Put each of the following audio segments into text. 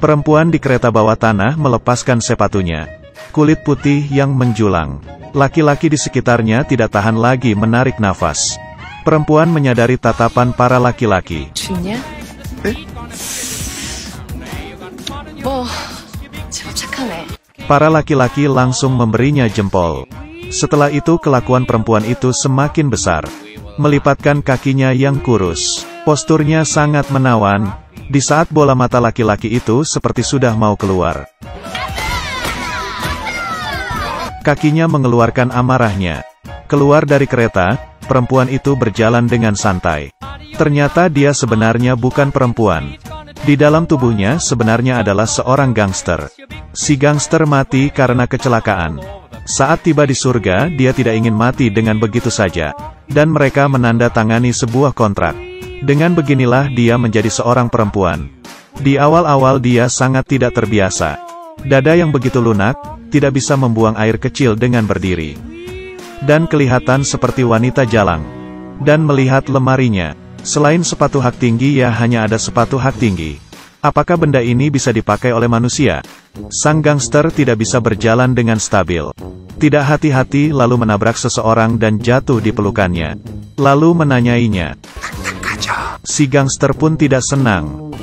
Perempuan di kereta bawah tanah melepaskan sepatunya. Kulit putih yang menjulang. Laki-laki di sekitarnya tidak tahan lagi menarik nafas. Perempuan menyadari tatapan para laki-laki. Para laki-laki langsung memberinya jempol. Setelah itu kelakuan perempuan itu semakin besar. Melipatkan kakinya yang kurus. Posturnya sangat menawan. Di saat bola mata laki-laki itu seperti sudah mau keluar. Kakinya mengeluarkan amarahnya. Keluar dari kereta, perempuan itu berjalan dengan santai. Ternyata dia sebenarnya bukan perempuan. Di dalam tubuhnya sebenarnya adalah seorang gangster. Si gangster mati karena kecelakaan. Saat tiba di surga, dia tidak ingin mati dengan begitu saja. Dan mereka menandatangani sebuah kontrak. Dengan beginilah dia menjadi seorang perempuan. Di awal-awal dia sangat tidak terbiasa. Dada yang begitu lunak, tidak bisa membuang air kecil dengan berdiri. Dan kelihatan seperti wanita jalang. Dan melihat lemarinya. Selain sepatu hak tinggi ya hanya ada sepatu hak tinggi. Apakah benda ini bisa dipakai oleh manusia? Sang gangster tidak bisa berjalan dengan stabil. Tidak hati-hati lalu menabrak seseorang dan jatuh di pelukannya. Lalu menanyainya. Si gangster pun tidak senang.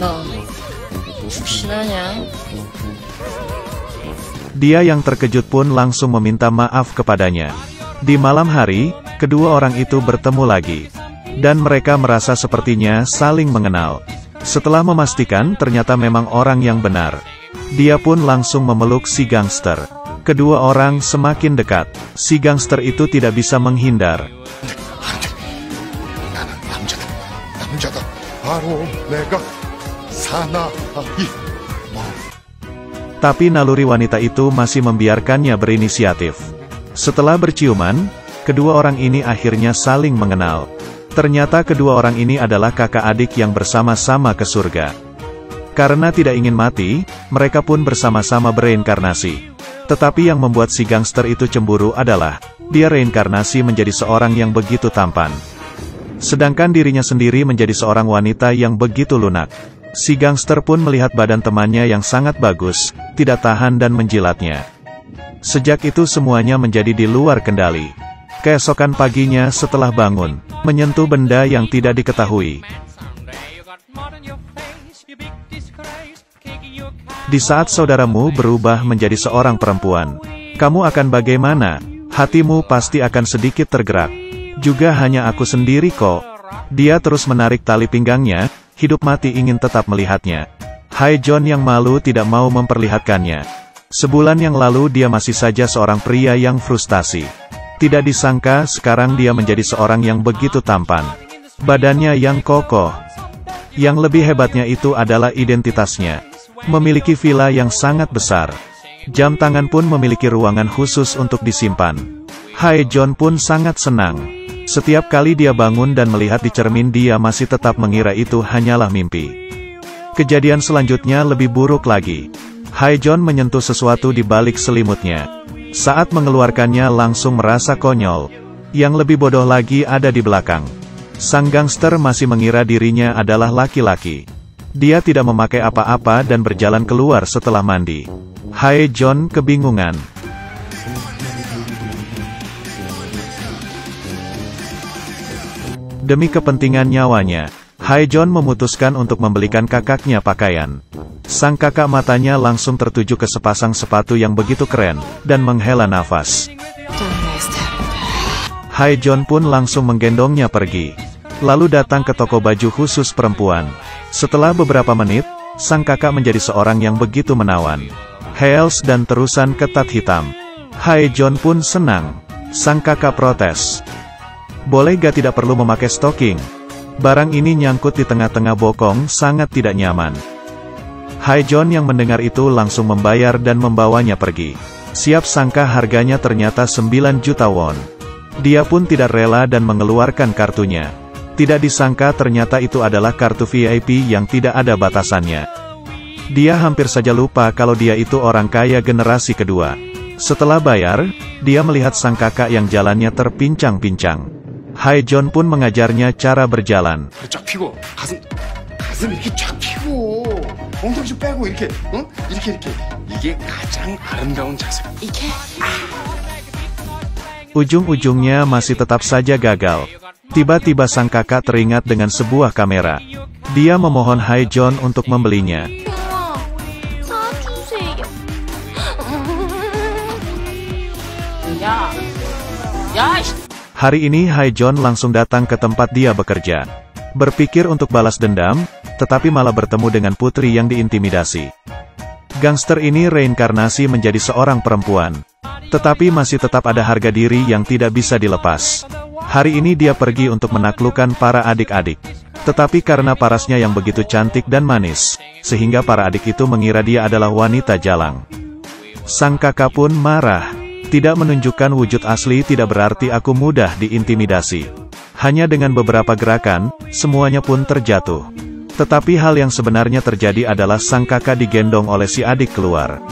Dia yang terkejut pun langsung meminta maaf kepadanya. Di malam hari, kedua orang itu bertemu lagi. Dan mereka merasa sepertinya saling mengenal. Setelah memastikan ternyata memang orang yang benar. Dia pun langsung memeluk si gangster. Kedua orang semakin dekat. Si gangster itu tidak bisa menghindar. Tapi naluri wanita itu masih membiarkannya berinisiatif. Setelah berciuman, kedua orang ini akhirnya saling mengenal. Ternyata kedua orang ini adalah kakak adik yang bersama-sama ke surga. Karena tidak ingin mati, mereka pun bersama-sama bereinkarnasi. Tetapi yang membuat si gangster itu cemburu adalah, dia reinkarnasi menjadi seorang yang begitu tampan. Sedangkan dirinya sendiri menjadi seorang wanita yang begitu lunak. Si gangster pun melihat badan temannya yang sangat bagus, tidak tahan dan menjilatnya. Sejak itu semuanya menjadi di luar kendali. Keesokan paginya setelah bangun, menyentuh benda yang tidak diketahui. Di saat saudaramu berubah menjadi seorang perempuan, kamu akan bagaimana? Hatimu pasti akan sedikit tergerak. Juga hanya aku sendiri kok. Dia terus menarik tali pinggangnya, hidup mati ingin tetap melihatnya. Hae-Jon yang malu tidak mau memperlihatkannya. Sebulan yang lalu dia masih saja seorang pria yang frustasi. Tidak disangka sekarang dia menjadi seorang yang begitu tampan. Badannya yang kokoh. Yang lebih hebatnya itu adalah identitasnya. Memiliki villa yang sangat besar. Jam tangan pun memiliki ruangan khusus untuk disimpan. Hae-Jon pun sangat senang. Setiap kali dia bangun dan melihat di cermin dia masih tetap mengira itu hanyalah mimpi. Kejadian selanjutnya lebih buruk lagi. Hae-Jon menyentuh sesuatu di balik selimutnya. Saat mengeluarkannya langsung merasa konyol. Yang lebih bodoh lagi ada di belakang. Sang gangster masih mengira dirinya adalah laki-laki. Dia tidak memakai apa-apa dan berjalan keluar setelah mandi. Hae-Jon kebingungan. Demi kepentingan nyawanya, Hae-Jon memutuskan untuk membelikan kakaknya pakaian. Sang kakak matanya langsung tertuju ke sepasang sepatu yang begitu keren, dan menghela nafas. Hae-Jon pun langsung menggendongnya pergi. Lalu datang ke toko baju khusus perempuan. Setelah beberapa menit, sang kakak menjadi seorang yang begitu menawan. Heels dan terusan ketat hitam. Hae-Jon pun senang. Sang kakak protes. Boleh gak tidak perlu memakai stocking? Barang ini nyangkut di tengah-tengah bokong sangat tidak nyaman. Hae-Jon yang mendengar itu langsung membayar dan membawanya pergi. Siap sangka harganya ternyata 9 juta won. Dia pun tidak rela dan mengeluarkan kartunya. Tidak disangka ternyata itu adalah kartu VIP yang tidak ada batasannya. Dia hampir saja lupa kalau dia itu orang kaya generasi kedua. Setelah bayar, dia melihat sang kakak yang jalannya terpincang-pincang. Hae-Jon pun mengajarnya cara berjalan. 가슴 이렇게 쫙 펴고 엉덩이 좀 빼고 이렇게 이렇게 이게 가장 아름다운 자세. Ujung-ujungnya masih tetap saja gagal. Tiba-tiba sang kakak teringat dengan sebuah kamera. Dia memohon Haejeon untuk membelinya. Hari ini Haejeon langsung datang ke tempat dia bekerja. Berpikir untuk balas dendam, tetapi malah bertemu dengan putri yang diintimidasi. Gangster ini reinkarnasi menjadi seorang perempuan. Tetapi masih tetap ada harga diri yang tidak bisa dilepas. Hari ini dia pergi untuk menaklukkan para adik-adik. Tetapi karena parasnya yang begitu cantik dan manis, sehingga para adik itu mengira dia adalah wanita jalang. Sang kakak pun marah. Tidak menunjukkan wujud asli tidak berarti aku mudah diintimidasi. Hanya dengan beberapa gerakan, semuanya pun terjatuh. Tetapi hal yang sebenarnya terjadi adalah sang kakak digendong oleh si adik keluar.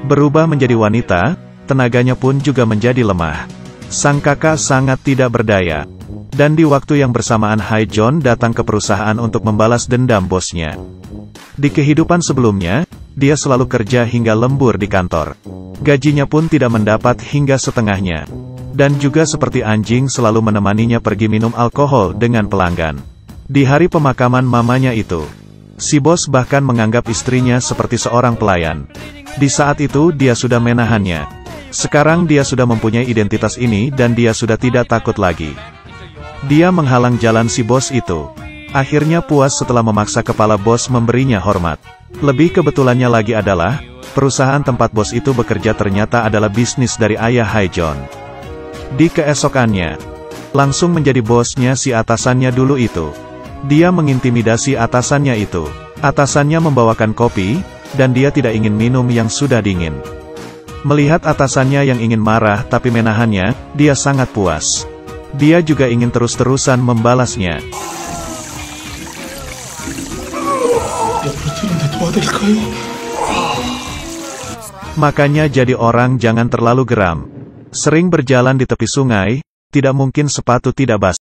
Berubah menjadi wanita, tenaganya pun juga menjadi lemah. Sang kakak sangat tidak berdaya. Dan di waktu yang bersamaan Haejeon datang ke perusahaan untuk membalas dendam bosnya. Di kehidupan sebelumnya, dia selalu kerja hingga lembur di kantor. Gajinya pun tidak mendapat hingga setengahnya. Dan juga seperti anjing selalu menemaninya pergi minum alkohol dengan pelanggan. Di hari pemakaman mamanya itu, si bos bahkan menganggap istrinya seperti seorang pelayan. Di saat itu dia sudah menahannya. Sekarang dia sudah mempunyai identitas ini dan dia sudah tidak takut lagi. Dia menghalang jalan si bos itu. Akhirnya puas setelah memaksa kepala bos memberinya hormat. Lebih kebetulannya lagi adalah, perusahaan tempat bos itu bekerja ternyata adalah bisnis dari ayah Haejeon. Di keesokannya, langsung menjadi bosnya si atasannya dulu itu. Dia mengintimidasi atasannya itu. Atasannya membawakan kopi, dan dia tidak ingin minum yang sudah dingin. Melihat atasannya yang ingin marah tapi menahannya, dia sangat puas. Dia juga ingin terus-terusan membalasnya. Makanya jadi orang jangan terlalu geram. Sering berjalan di tepi sungai, tidak mungkin sepatu tidak basah.